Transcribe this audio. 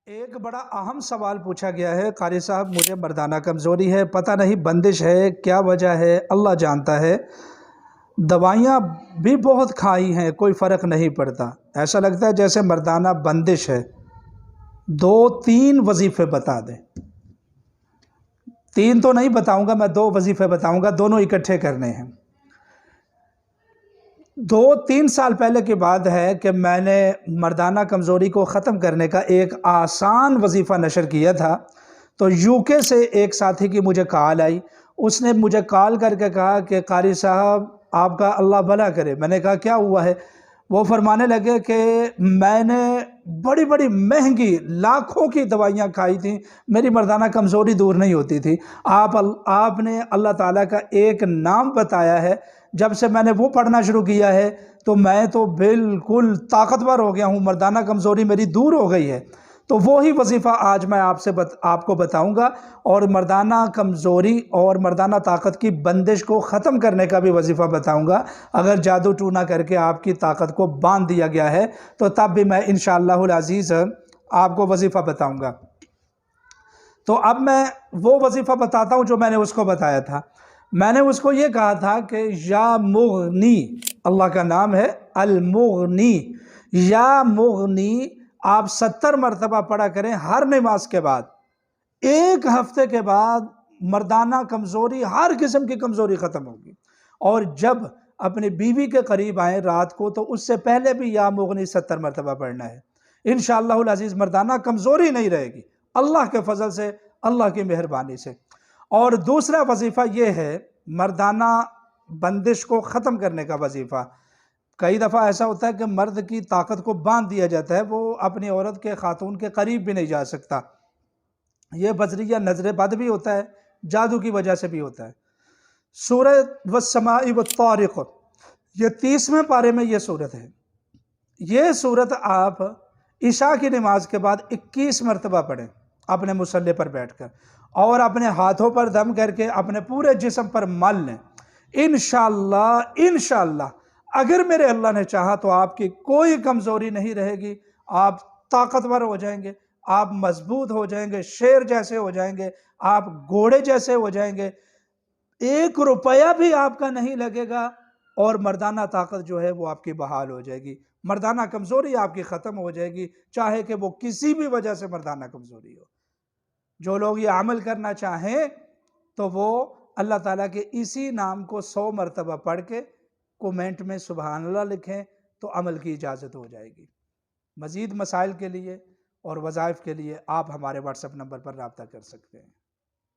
ایک بڑا اہم سوال پوچھا گیا ہے قاری صاحب، مجھے مردانہ کمزوری ہے، پتہ نہیں بندش ہے کیا وجہ ہے، اللہ جانتا ہے۔ دوائیاں بھی بہت کھائی ہیں، کوئی فرق نہیں پڑتا، ایسا لگتا ہے جیسے مردانہ بندش ہے۔ 2-3 وظیفے بتا دیں۔ 3 تو نہیں بتاؤں گا میں، 2 وظیفے بتاؤں گا، دونوں اکٹھے کرنے ہیں۔ 2-3 سال پہلے کی بات ہے کہ میں نے مردانہ کمزوری کو ختم کرنے کا ایک آسان وظیفہ نشر کیا تھا، تو UK سے ایک ساتھی کی مجھے کال آئی۔ اس نے مجھے کال کر کے کہا کہ قاری صاحب آپ کا اللہ بھلا کرے۔ میں نے کہا کیا ہوا ہے؟ وہ فرمانے لگے کہ میں نے بڑی بڑی مہنگی لاکھوں کی دوائیاں کھائی تھیں، میری مردانہ کمزوری دور نہیں ہوتی تھی۔ آپ نے اللہ تعالیٰ کا ایک نام بتایا ہے، جب سے میں نے وہ پڑھنا شروع کیا ہے تو میں تو بالکل طاقتور ہو گیا ہوں، مردانہ کمزوری میری دور ہو گئی ہے۔ تو وہی وظیفہ آج میں آپ کو بتاؤں گا، اور مردانہ کمزوری اور مردانہ طاقت کی بندش کو ختم کرنے کا بھی وظیفہ بتاؤں گا۔ اگر جادو ٹونا کر کے آپ کی طاقت کو باندھ دیا گیا ہے تو تب بھی میں انشاءاللہ العزیز آپ کو وظیفہ بتاؤں گا۔ تو اب میں وہ وظیفہ بتاتا ہوں جو میں نے اس کو بتایا تھا۔ میں نے اس کو یہ کہا تھا کہ یا مغنی، اللہ کا نام ہے المغنی، یا مغنی آپ 70 مرتبہ پڑھا کریں ہر نماز کے بعد۔ ایک ہفتے کے بعد مردانہ کمزوری، ہر قسم کی کمزوری ختم ہوگی۔ اور جب اپنی بیوی کے قریب آئیں رات کو تو اس سے پہلے بھی یا مغنی 70 مرتبہ پڑھنا ہے۔ انشاءاللہ العزیز مردانہ کمزوری نہیں رہے گی، اللہ کے فضل سے، اللہ کی مہربانی سے۔ اور دوسرا وظیفہ یہ ہے مردانہ بندش کو ختم کرنے کا وظیفہ۔ کئی دفعہ ایسا ہوتا ہے کہ مرد کی طاقت کو باندھ دیا جاتا ہے، وہ اپنی عورت کے خاتون کے قریب بھی نہیں جا سکتا۔ یہ بذریعہ نظر بد بھی ہوتا ہے، جادو کی وجہ سے بھی ہوتا ہے۔ سورہ والسماء والطارق، یہ 30ویں پارے میں یہ سورت ہے۔ یہ سورت آپ عشاء کی نماز کے بعد 21 مرتبہ پڑھیں اپنے مصلی پر بیٹھ کر، اور اپنے ہاتھوں پر دم کر کے اپنے پورے جسم پر مل لیں۔ انشاءاللہ اگر میرے اللہ نے چاہا تو آپ کی کوئی کمزوری نہیں رہے گی، آپ طاقتور ہو جائیں گے، آپ مضبوط ہو جائیں گے، شیر جیسے ہو جائیں گے، آپ گھوڑے جیسے ہو جائیں گے، 1 روپیہ بھی آپ کا نہیں لگے گا، اور مردانہ طاقت جو ہے وہ آپ کی بحال ہو جائے گی، مردانہ کمزوری آپ کی ختم ہو جائے گی، چاہے کہ وہ کسی بھی وجہ سے مردانہ کمزوری ہو۔ جو لوگ یہ عمل کرنا چاہیں تو وہ اللہ تعالیٰ کے اسی نام کو 100 مرتبہ پڑھ کے کومنٹ میں سبحان اللہ لکھیں تو عمل کی اجازت ہو جائے گی۔ مزید مسائل کے لیے اور وظائف کے لیے آپ ہمارے واٹس ایپ نمبر پر رابطہ کر سکتے ہیں۔